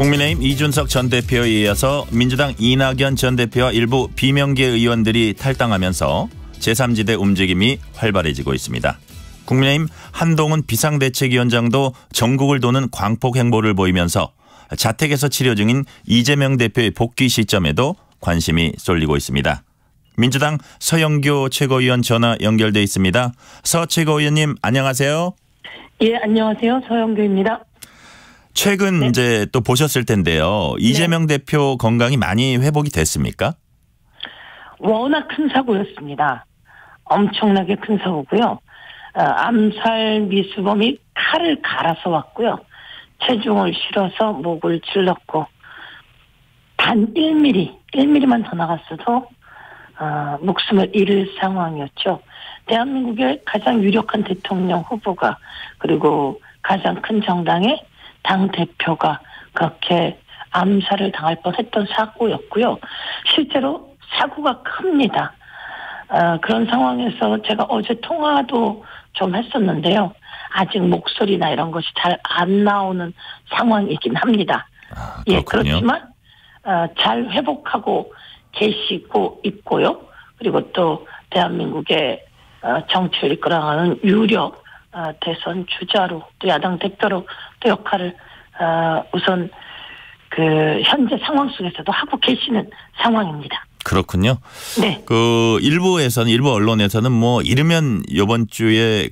국민의힘 이준석 전 대표에 이어서 민주당 이낙연 전 대표와 일부 비명계 의원들이 탈당하면서 제3지대 움직임이 활발해지고 있습니다. 국민의힘 한동훈 비상대책위원장도 전국을 도는 광폭 행보를 보이면서 자택에서 치료 중인 이재명 대표의 복귀 시점에도 관심이 쏠리고 있습니다. 민주당 서영교 최고위원 전화 연결돼 있습니다. 서 최고위원님 안녕하세요. 예, 안녕하세요. 서영교입니다. 최근 네. 이제 또 보셨을 텐데요. 이재명 대표 건강이 많이 회복이 됐습니까? 워낙 큰 사고였습니다. 엄청나게 큰 사고고요. 암살 미수범이 칼을 갈아서 왔고요. 체중을 실어서 목을 찔렀고 단 1mm만 더 나갔어도 목숨을 잃을 상황이었죠. 대한민국의 가장 유력한 대통령 후보가 그리고 가장 큰 정당의 당대표가 그렇게 암살을 당할 뻔했던 사고였고요. 실제로 사고가 큽니다. 그런 상황에서 제가 어제 통화도 좀 했었는데요. 아직 목소리나 이런 것이 잘 안 나오는 상황이긴 합니다. 예, 그렇지만 잘 회복하고 계시고 있고요. 그리고 또 대한민국의 정치를 이끌어가는 유력 대선 주자로 또 야당 대표로 또 역할을 우선 그 현재 상황 속에서도 하고 계시는 상황입니다. 그렇군요. 네. 일부 언론에서는 뭐 이르면 이번 주에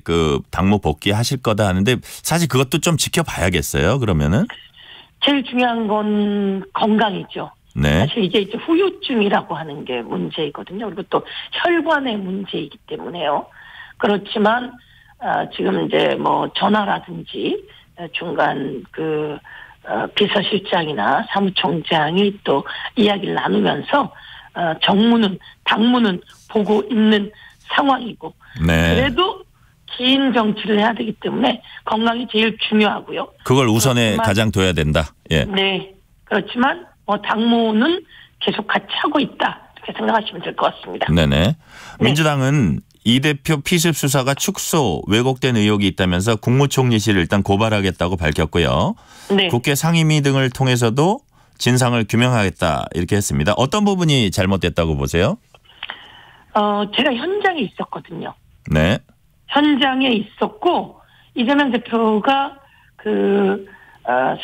당무 복귀하실 거다 하는데 사실 그것도 좀 지켜봐야겠어요. 그러면은 제일 중요한 건 건강이죠. 네. 사실 이제 후유증이라고 하는 게 문제이거든요. 그리고 또 혈관의 문제이기 때문에요. 그렇지만 지금 이제 뭐 전화라든지 중간 비서실장이나 사무총장이 또 이야기를 나누면서 당무는 보고 있는 상황이고 네. 그래도 긴 정치를 해야 되기 때문에 건강이 제일 중요하고요. 그걸 우선에 가장 둬야 된다. 예. 네. 그렇지만 당무는 계속 같이 하고 있다. 이렇게 생각하시면 될 것 같습니다. 네네. 네. 민주당은 이 대표 피습 수사가 축소 왜곡된 의혹이 있다면서 국무총리실을 일단 고발하겠다고 밝혔고요. 네. 국회 상임위 등을 통해서도 진상을 규명하겠다 이렇게 했습니다. 어떤 부분이 잘못됐다고 보세요? 제가 현장에 있었거든요. 네. 현장에 있었고 이재명 대표가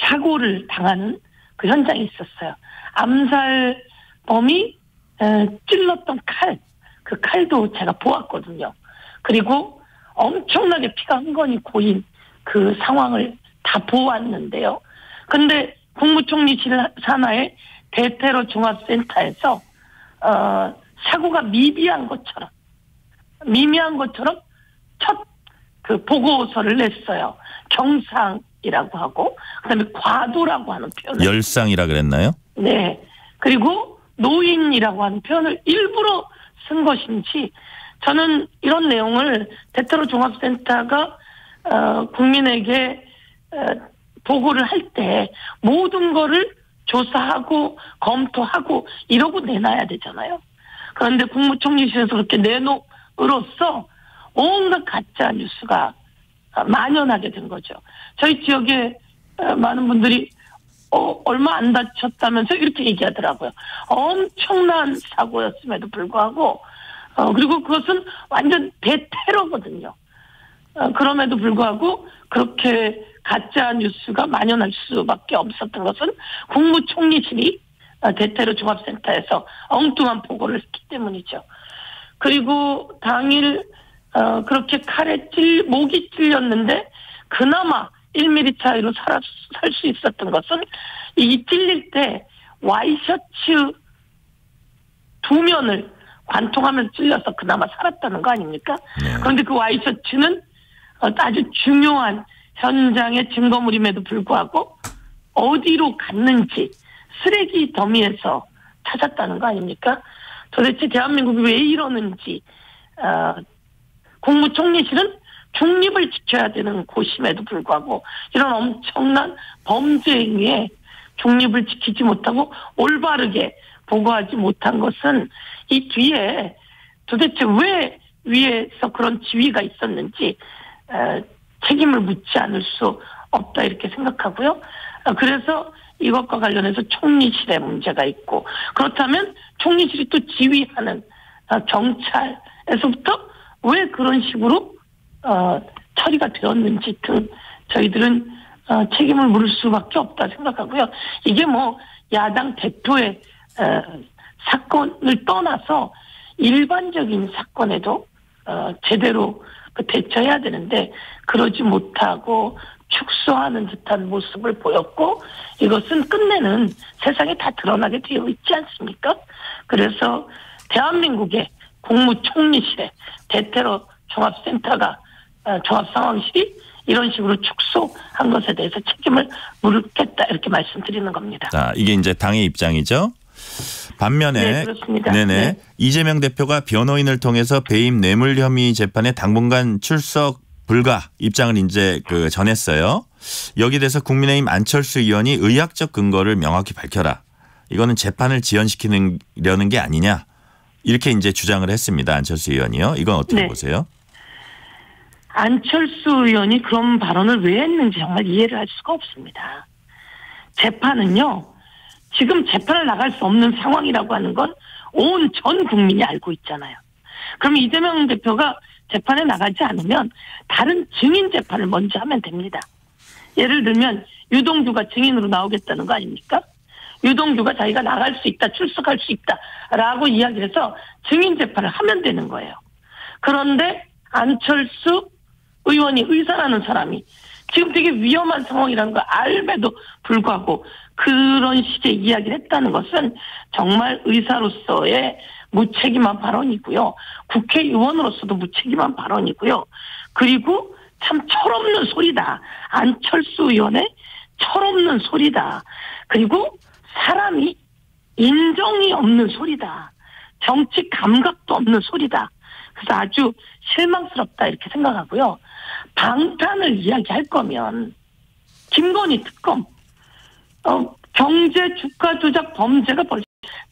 사고를 당하는 그 현장에 있었어요. 암살범이 찔렀던 그 칼도 제가 보았거든요. 그리고 엄청나게 피가 흥건히 고인 그 상황을 다 보았는데요. 근데 국무총리실 산하의 대테러 종합센터에서 사고가 미미한 것처럼 첫 보고서를 냈어요. 경상이라고 하고 그다음에 과도라고 하는 표현을 열상이라 그랬나요? 네. 그리고 노인이라고 하는 표현을 일부러 쓴 것인지 저는 이런 내용을 대테러 종합센터가 국민에게 보고를 할 때 모든 거를 조사하고 검토하고 이러고 내놔야 되잖아요. 그런데 국무총리실에서 그렇게 내놓으로써 온갖 가짜 뉴스가 만연하게 된 거죠. 저희 지역에 많은 분들이 얼마 안 다쳤다면서 이렇게 얘기하더라고요. 엄청난 사고였음에도 불구하고 그리고 그것은 완전 대테러거든요. 그럼에도 불구하고 그렇게 가짜 뉴스가 만연할 수밖에 없었던 것은 국무총리실이 대테러 종합센터에서 엉뚱한 보고를 했기 때문이죠. 그리고 당일 그렇게 목이 찔렸는데 그나마 1mm 차이로 살 수 있었던 것은 이 찔릴 때 와이셔츠 2면을 관통하면서 찔려서 그나마 살았다는 거 아닙니까? 네. 그런데 그 와이셔츠는 아주 중요한 현장의 증거물임에도 불구하고 어디로 갔는지 쓰레기 더미에서 찾았다는 거 아닙니까? 도대체 대한민국이 왜 이러는지 국무총리실은 중립을 지켜야 되는 곳임에도 불구하고 이런 엄청난 범죄 행위에 중립을 지키지 못하고 올바르게 보고하지 못한 것은 이 뒤에 도대체 왜 위에서 그런 지위가 있었는지 책임을 묻지 않을 수 없다 이렇게 생각하고요. 그래서 이것과 관련해서 총리실에 문제가 있고 그렇다면 총리실이 또 지휘하는 경찰에서부터 왜 그런 식으로 처리가 되었는지 등 저희들은 책임을 물을 수밖에 없다 생각하고요. 이게 뭐 야당 대표의 사건을 떠나서 일반적인 사건에도 제대로 대처해야 되는데 그러지 못하고 축소하는 듯한 모습을 보였고 이것은 끝내는 세상에 다 드러나게 되어 있지 않습니까? 그래서 대한민국의 국무총리실에 대테러 종합센터가 종합상황실이 이런 식으로 축소한 것에 대해서 책임을 물겠다 이렇게 말씀드리는 겁니다. 이게 이제 당의 입장이죠. 반면에 네, 그렇습니다. 네네. 네. 이재명 대표가 변호인을 통해서 배임 뇌물 혐의 재판에 당분간 출석 불가 입장을 이제 전했어요. 여기에 대해서 국민의힘 안철수 의원이 의학적 근거를 명확히 밝혀라. 이거는 재판을 지연시키려는 게 아니냐. 이렇게 이제 주장을 했습니다. 안철수 의원이요. 이건 어떻게 네. 보세요? 안철수 의원이 그런 발언을 왜 했는지 정말 이해를 할 수가 없습니다. 재판은요. 지금 재판을 나갈 수 없는 상황이라고 하는 건 온 전 국민이 알고 있잖아요. 그럼 이재명 대표가 재판에 나가지 않으면 다른 증인 재판을 먼저 하면 됩니다. 예를 들면 유동규가 증인으로 나오겠다는 거 아닙니까? 유동규가 자기가 나갈 수 있다, 출석할 수 있다라고 이야기를 해서 증인 재판을 하면 되는 거예요. 그런데 안철수 의원이 의사라는 사람이 지금 되게 위험한 상황이라는 걸 알매도 불구하고 그런 식의 이야기를 했다는 것은 정말 의사로서의 무책임한 발언이고요. 국회의원으로서도 무책임한 발언이고요. 그리고 참 철없는 소리다. 안철수 의원의 철없는 소리다. 그리고 사람이 인정이 없는 소리다. 정치 감각도 없는 소리다. 그래서 아주 실망스럽다 이렇게 생각하고요. 방탄을 이야기할 거면 김건희 특검, 경제 주가 조작 범죄가 벌써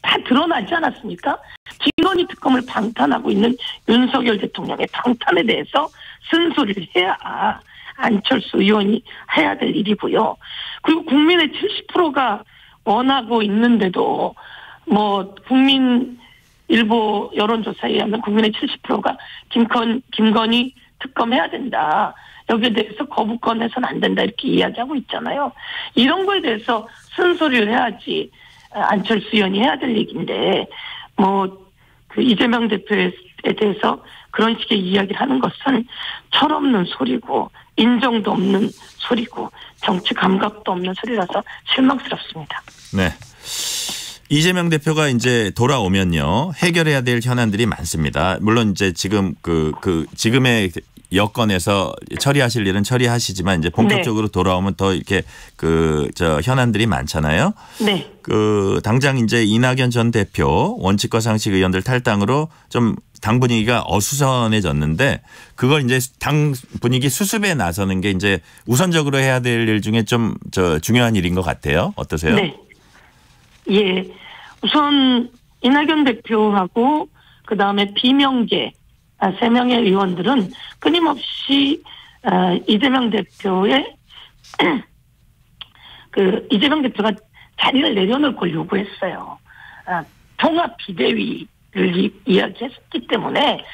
다 드러나지 않았습니까? 김건희 특검을 방탄하고 있는 윤석열 대통령의 방탄에 대해서 쓴소리를 해야 안철수 의원이 해야 될 일이고요. 그리고 국민의 70%가 원하고 있는데도 뭐 국민일보 여론조사에 의하면 국민의 70%가 김건희 특검해야 된다. 여기에 대해서 거부권해서는 안 된다 이렇게 이야기하고 있잖아요. 이런 거에 대해서 쓴소리를 해야지 안철수 의원이 해야 될 얘기인데 그 이재명 대표에 대해서 그런 식의 이야기를 하는 것은 철없는 소리고 인정도 없는 소리고 정치 감각도 없는 소리라서 실망스럽습니다. 네. 이재명 대표가 이제 돌아오면요 해결해야 될 현안들이 많습니다. 물론 이제 지금 지금의 여건에서 처리하실 일은 처리하시지만 이제 본격적으로 돌아오면 더 이렇게 현안들이 많잖아요. 네. 당장 이제 이낙연 전 대표 원칙과 상식 의원들 탈당으로 좀 당 분위기가 어수선해졌는데 그걸 이제 당 분위기 수습에 나서는 게 이제 우선적으로 해야 될 일 중에 좀 중요한 일인 것 같아요. 어떠세요? 네. 예. 우선 이낙연 대표하고 그다음에 비명계 3명의 의원들은 끊임없이 이재명 대표의 이재명 대표가 자리를 내려놓을 걸 요구했어요. 통합 비대위를 이야기했기 때문에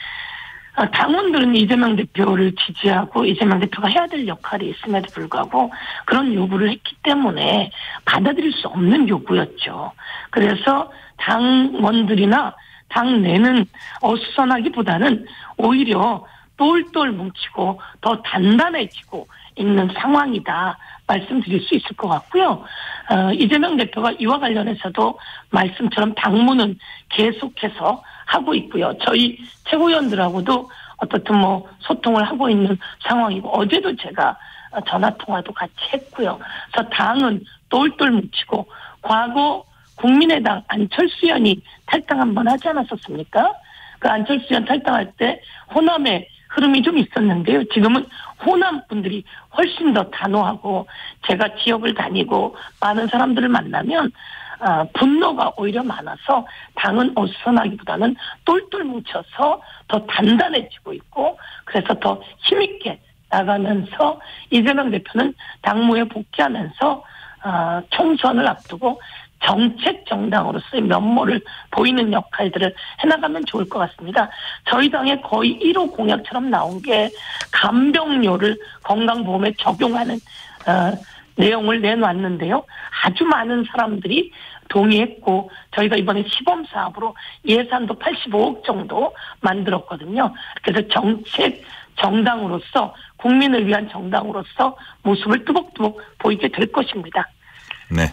당원들은 이재명 대표를 지지하고 이재명 대표가 해야 될 역할이 있음에도 불구하고 그런 요구를 했기 때문에 받아들일 수 없는 요구였죠. 그래서 당원들이나 당내는 어수선하기보다는 오히려 똘똘 뭉치고 더 단단해지고 있는 상황이다 말씀드릴 수 있을 것 같고요. 이재명 대표가 이와 관련해서도 말씀처럼 당무는 계속해서 하고 있고요. 저희 최고위원들하고도 어떻든 소통을 하고 있는 상황이고 어제도 제가 전화통화도 같이 했고요. 그래서 당은 똘똘 뭉치고 과거 국민의당 안철수 의원이 탈당 한번 하지 않았었습니까? 그 안철수 의원 탈당할 때 호남의 흐름이 좀 있었는데요. 지금은 호남 분들이 훨씬 더 단호하고 제가 지역을 다니고 많은 사람들을 만나면 분노가 오히려 많아서 당은 어수선하기보다는 똘똘 뭉쳐서 더 단단해지고 있고 그래서 더 힘있게 나가면서 이재명 대표는 당무에 복귀하면서 총선을 앞두고 정책 정당으로서의 면모를 보이는 역할들을 해나가면 좋을 것 같습니다. 저희 당의 거의 1호 공약처럼 나온 게 간병료를 건강보험에 적용하는 내용을 내놨는데요. 아주 많은 사람들이 동의했고 저희가 이번에 시범사업으로 예산도 85억 정도 만들었거든요. 그래서 정책 정당으로서 국민을 위한 정당으로서 모습을 뚜벅뚜벅 보이게 될 것입니다. 네.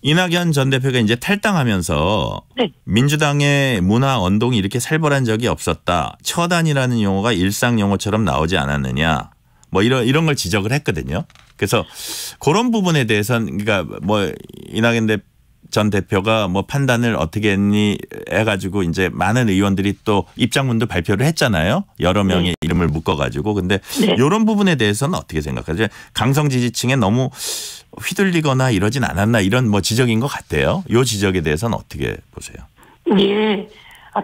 이낙연 전 대표가 이제 탈당하면서 네. 민주당의 문화 언동이 이렇게 살벌한 적이 없었다. 처단이라는 용어가 일상 용어처럼 나오지 않았느냐. 뭐 이런 걸 지적을 했거든요. 그래서 그런 부분에 대해서는 그러니까 뭐 이낙연 전 대표가 뭐 판단을 어떻게 했니 해가지고 이제 많은 의원들이 또 입장문도 발표를 했잖아요. 여러 명의 네. 이름을 묶어가지고. 근데 네. 이런 부분에 대해서는 어떻게 생각하세요? 강성 지지층에 너무 휘둘리거나 이러진 않았나 이런 뭐 지적인 것 같아요. 이 지적에 대해서는 어떻게 보세요? 예,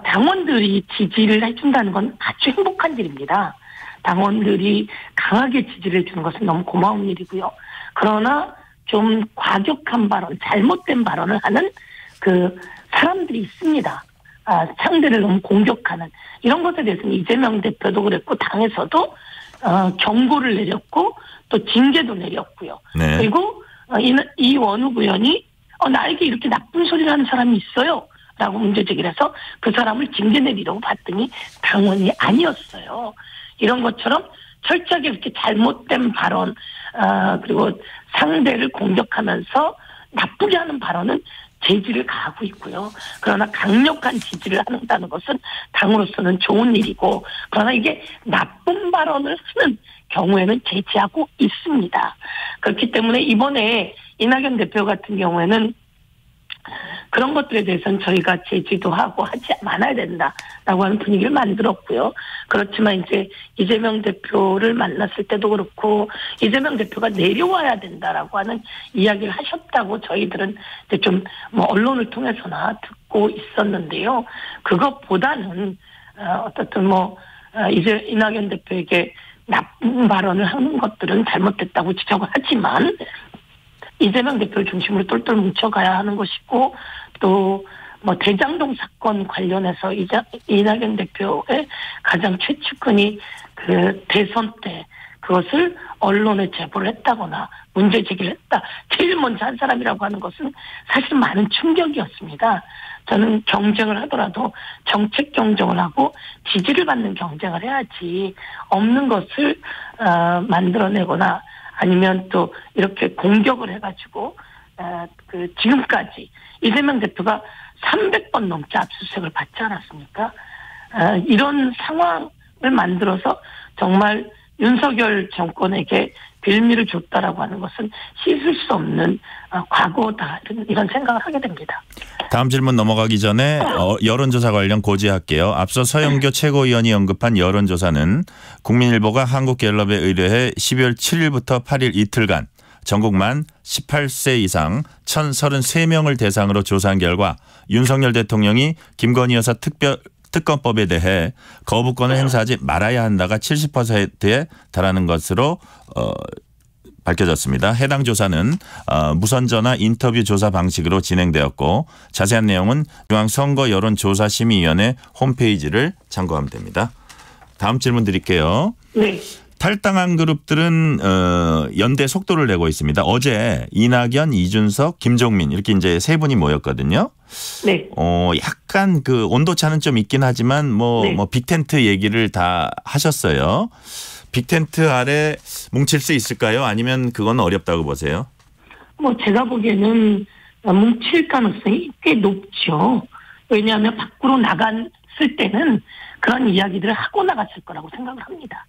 당원들이 지지를 해준다는 건 아주 행복한 일입니다. 당원들이 강하게 지지를 해주는 것은 너무 고마운 일이고요. 그러나 좀 과격한 발언, 잘못된 발언을 하는 그 사람들이 있습니다. 상대를 너무 공격하는 이런 것에 대해서는 이재명 대표도 그랬고 당에서도 경고를 내렸고 또 징계도 내렸고요. 네. 그리고 이원욱 의원이 나에게 이렇게 나쁜 소리를 하는 사람이 있어요. 라고 문제제기를 해서 그 사람을 징계 내리려고 봤더니 당원이 아니었어요. 이런 것처럼 철저하게 이렇게 잘못된 발언 그리고 상대를 공격하면서 나쁘게 하는 발언은 제지를 가하고 있고요. 그러나 강력한 지지를 한다는 것은 당으로서는 좋은 일이고 그러나 이게 나쁜 발언을 하는 경우에는 제지하고 있습니다. 그렇기 때문에 이번에 이낙연 대표 같은 경우에는 그런 것들에 대해서는 저희가 제지도 하고 하지 말아야 된다라고 하는 분위기를 만들었고요. 그렇지만 이제 이재명 대표를 만났을 때도 그렇고 이재명 대표가 내려와야 된다라고 하는 이야기를 하셨다고 저희들은 이제 좀 뭐 언론을 통해서나 듣고 있었는데요. 그것보다는 어떻든 뭐 이제 이낙연 대표에게 나쁜 발언을 하는 것들은 잘못됐다고 지적을 하지만 이재명 대표를 중심으로 똘똘 뭉쳐가야 하는 것이고 또 뭐 대장동 사건 관련해서 이낙연 대표의 가장 최측근이 그 대선 때 그것을 언론에 제보를 했다거나 문제 제기를 했다. 제일 먼저 한 사람이라고 하는 것은 사실 많은 충격이었습니다. 저는 경쟁을 하더라도 정책 경쟁을 하고 지지를 받는 경쟁을 해야지 없는 것을 만들어내거나 아니면 또 이렇게 공격을 해가지고 지금까지 이재명 대표가 300번 넘게 압수수색을 받지 않았습니까? 이런 상황을 만들어서 정말 윤석열 정권에게 빌미를 줬다라고 하는 것은 씻을 수 없는 과거다 이런 생각을 하게 됩니다. 다음 질문 넘어가기 전에 여론조사 관련 고지할게요. 앞서 서영교 최고위원이 언급한 여론조사는 국민일보가 한국갤럽에 의뢰해 12월 7일부터 8일 이틀간 전국만 18세 이상 1,033명을 대상으로 조사한 결과 윤석열 대통령이 김건희 여사 특검법에 대해 거부권을 행사하지 말아야 한다가 70%에 달하는 것으로 밝혀졌습니다. 해당 조사는 무선전화 인터뷰 조사 방식으로 진행되었고 자세한 내용은 중앙선거여론조사심의위원회 홈페이지를 참고하면 됩니다. 다음 질문 드릴게요. 네. 탈당한 그룹들은 연대 속도를 내고 있습니다. 어제 이낙연, 이준석, 김종민 이렇게 이제 세 분이 모였거든요. 네. 약간 그 온도차는 좀 있긴 하지만 뭐 빅텐트 얘기를 다 하셨어요. 빅텐트 아래 뭉칠 수 있을까요? 아니면 그건 어렵다고 보세요? 뭐 제가 보기에는 뭉칠 가능성이 꽤 높죠. 왜냐하면 밖으로 나갔을 때는 그런 이야기들을 하고 나갔을 거라고 생각을 합니다.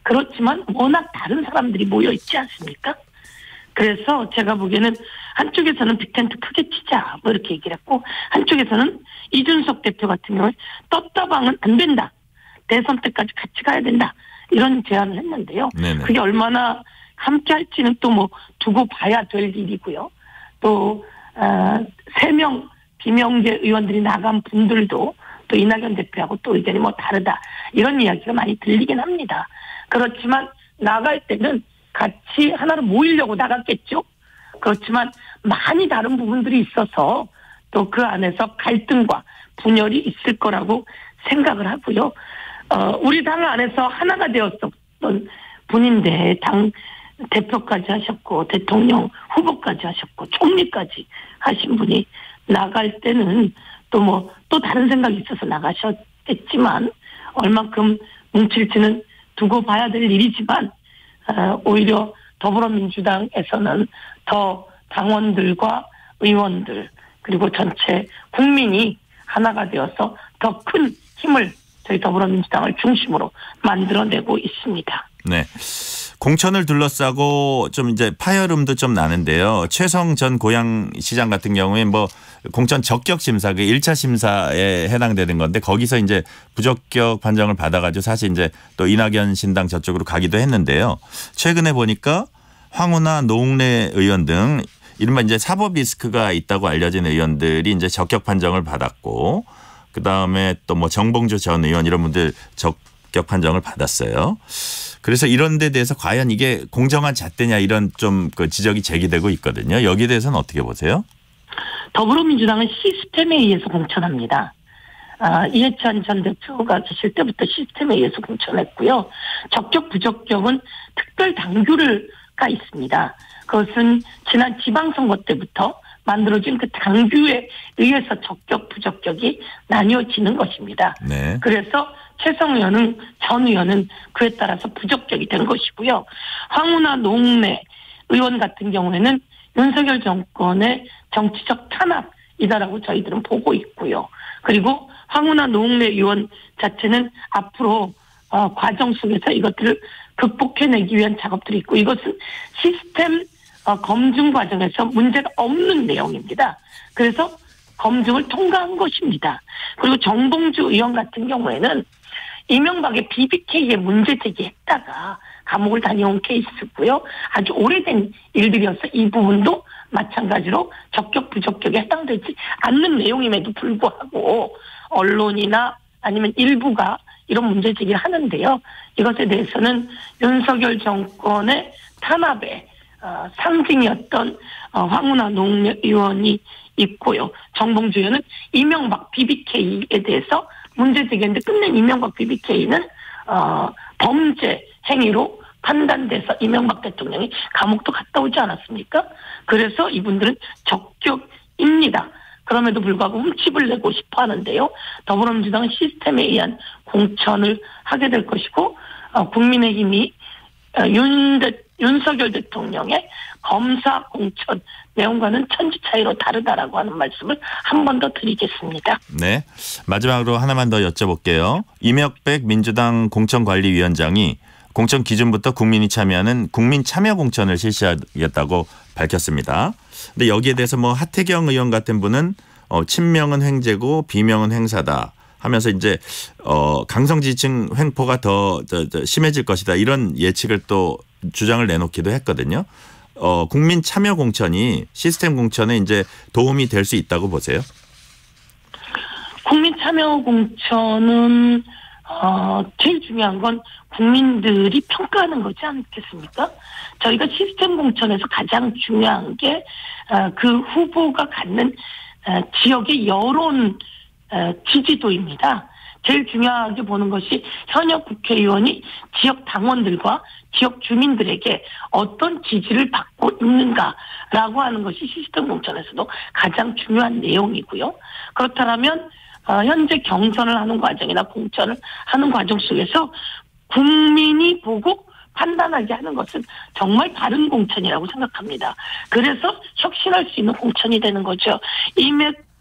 그렇지만 워낙 다른 사람들이 모여 있지 않습니까? 그래서 제가 보기에는 한쪽에서는 빅텐트 크게 치자 뭐 이렇게 얘기를 했고 한쪽에서는 이준석 대표 같은 경우에 떴다방은 안 된다. 대선 때까지 같이 가야 된다. 이런 제안을 했는데요. 네네. 그게 얼마나 함께 할지는 또 뭐 두고 봐야 될 일이고요. 또 3명 비명계 의원들이 나간 분들도 또 이낙연 대표하고 또 의견이 뭐 다르다. 이런 이야기가 많이 들리긴 합니다. 그렇지만 나갈 때는 같이 하나로 모이려고 나갔겠죠. 그렇지만 많이 다른 부분들이 있어서 또 그 안에서 갈등과 분열이 있을 거라고 생각을 하고요. 우리 당 안에서 하나가 되었었던 분인데 당 대표까지 하셨고 대통령 후보까지 하셨고 총리까지 하신 분이 나갈 때는 또 다른 생각이 있어서 나가셨겠지만 얼만큼 뭉칠지는 두고 봐야 될 일이지만 오히려 더불어민주당에서는 더 당원들과 의원들 그리고 전체 국민이 하나가 되어서 더 큰 힘을 저희 더불어민주당을 중심으로 만들어내고 있습니다. 네. 공천을 둘러싸고 좀 이제 파열음도 좀 나는데요. 최성 전 고양시장 같은 경우에 뭐 공천 적격 심사, 그 1차 심사에 해당되는 건데 거기서 이제 부적격 판정을 받아가지고 사실 이제 또 이낙연 신당 저쪽으로 가기도 했는데요. 최근에 보니까 황운하 노웅래 의원 등 이른바 이제 사법 리스크가 있다고 알려진 의원들이 이제 적격 판정을 받았고 그 다음에 또 뭐 정봉주 전 의원 이런 분들 적격 판정을 받았어요. 그래서 이런 데 대해서 과연 이게 공정한 잣대냐 이런 좀 그 지적이 제기되고 있거든요. 여기에 대해서는 어떻게 보세요? 더불어민주당은 시스템에 의해서 공천합니다. 이해찬 전 대표가 계실 때부터 시스템에 의해서 공천했고요. 적격 부적격은 특별 당규가 있습니다. 그것은 지난 지방선거 때부터 만들어진 그 당규에 의해서 적격 부적격이 나뉘어지는 것입니다. 네. 그래서 최성 전 의원은 그에 따라서 부적격이 된 것이고요. 황운하 노웅래 의원 같은 경우에는 윤석열 정권의 정치적 탄압이다라고 저희들은 보고 있고요. 그리고 황운하 노웅래 의원 자체는 앞으로 과정 속에서 이것들을 극복해내기 위한 작업들이 있고 이것은 시스템 검증 과정에서 문제가 없는 내용입니다. 그래서 검증을 통과한 것입니다. 그리고 정봉주 의원 같은 경우에는 이명박의 BBK에 문제 제기했다가 감옥을 다녀온 케이스고요. 아주 오래된 일들이어서 이 부분도 마찬가지로 적격 부적격에 해당되지 않는 내용임에도 불구하고 언론이나 아니면 일부가 이런 문제 제기를 하는데요. 이것에 대해서는 윤석열 정권의 탄압의 상징이었던 황운하 노웅래 의원이 있고요. 정봉주 의원은 이명박 BBK에 대해서 문제 제기했는데 끝낸 이명박 BBK는 범죄 행위로 판단돼서 이명박 대통령이 감옥도 갔다 오지 않았습니까? 그래서 이분들은 적격입니다. 그럼에도 불구하고 흠집을 내고 싶어 하는데요. 더불어민주당은 시스템에 의한 공천을 하게 될 것이고 국민의힘이 윤석열 대통령의 검사 공천 내용과는 천지 차이로 다르다라고 하는 말씀을 한 번 더 드리겠습니다. 네. 마지막으로 하나만 더 여쭤볼게요. 이명백 민주당 공천관리위원장이 공천 기준부터 국민이 참여하는 국민 참여 공천을 실시하겠다고 밝혔습니다. 근데 여기에 대해서 뭐 하태경 의원 같은 분은 친명은 횡재고 비명은 횡사다 하면서 이제 강성 지지층 횡포가 더 심해질 것이다 이런 예측을 또 주장을 내놓기도 했거든요. 국민 참여 공천이 시스템 공천에 이제 도움이 될 수 있다고 보세요? 국민 참여 공천은 제일 중요한 건 국민들이 평가하는 거지 않겠습니까? 저희가 시스템 공천에서 가장 중요한 게 그 후보가 갖는 지역의 여론 지지도입니다. 제일 중요하게 보는 것이 현역 국회의원이 지역 당원들과 지역 주민들에게 어떤 지지를 받고 있는가라고 하는 것이 시스템 공천에서도 가장 중요한 내용이고요. 그렇다면 현재 경선을 하는 과정이나 공천을 하는 과정 속에서 국민이 보고 판단하게 하는 것은 정말 바른 공천이라고 생각합니다. 그래서 혁신할 수 있는 공천이 되는 거죠.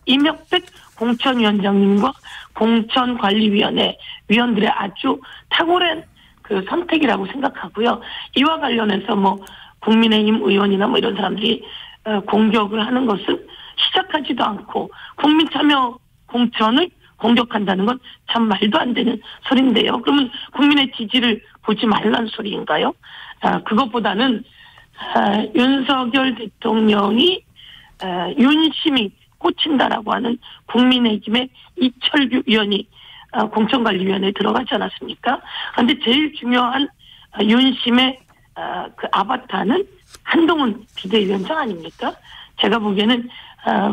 이명백 공천위원장님과 공천관리위원회 위원들의 아주 탁월한 그 선택이라고 생각하고요. 이와 관련해서 뭐 국민의힘 의원이나 뭐 이런 사람들이 공격을 하는 것은 시작하지도 않고 국민 참여 공천을 공격한다는 건 참 말도 안 되는 소리인데요. 그러면 국민의 지지를 보지 말란 소리인가요? 그것보다는 윤석열 대통령이 윤심이 꽂힌다라고 하는 국민의힘의 이철규 의원이 공천관리위원회에 들어가지 않았습니까? 그런데 제일 중요한 윤심의 그 아바타는 한동훈 비대위원장 아닙니까? 제가 보기에는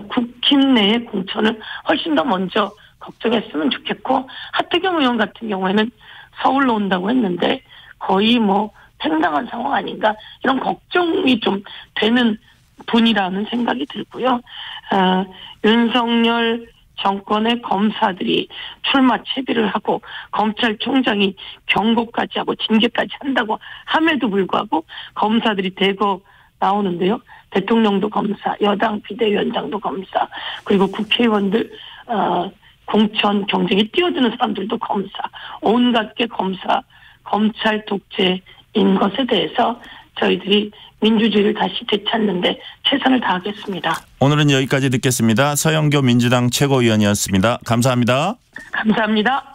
국힘 내의 공천을 훨씬 더 먼저 걱정했으면 좋겠고, 하태경 의원 같은 경우에는 서울로 온다고 했는데 거의 뭐 팽당한 상황 아닌가, 이런 걱정이 좀 되는 분이라는 생각이 들고요. 윤석열 정권의 검사들이 출마 채비를 하고 검찰총장이 경고까지 하고 징계까지 한다고 함에도 불구하고 검사들이 대거 나오는데요. 대통령도 검사, 여당 비대위원장도 검사, 그리고 국회의원들 공천 경쟁에 뛰어드는 사람들도 검사, 온갖 게 검사, 검찰 독재인 것에 대해서 저희들이 민주주의를 다시 되찾는데 최선을 다하겠습니다. 오늘은 여기까지 듣겠습니다. 서영교 민주당 최고위원이었습니다. 감사합니다. 감사합니다.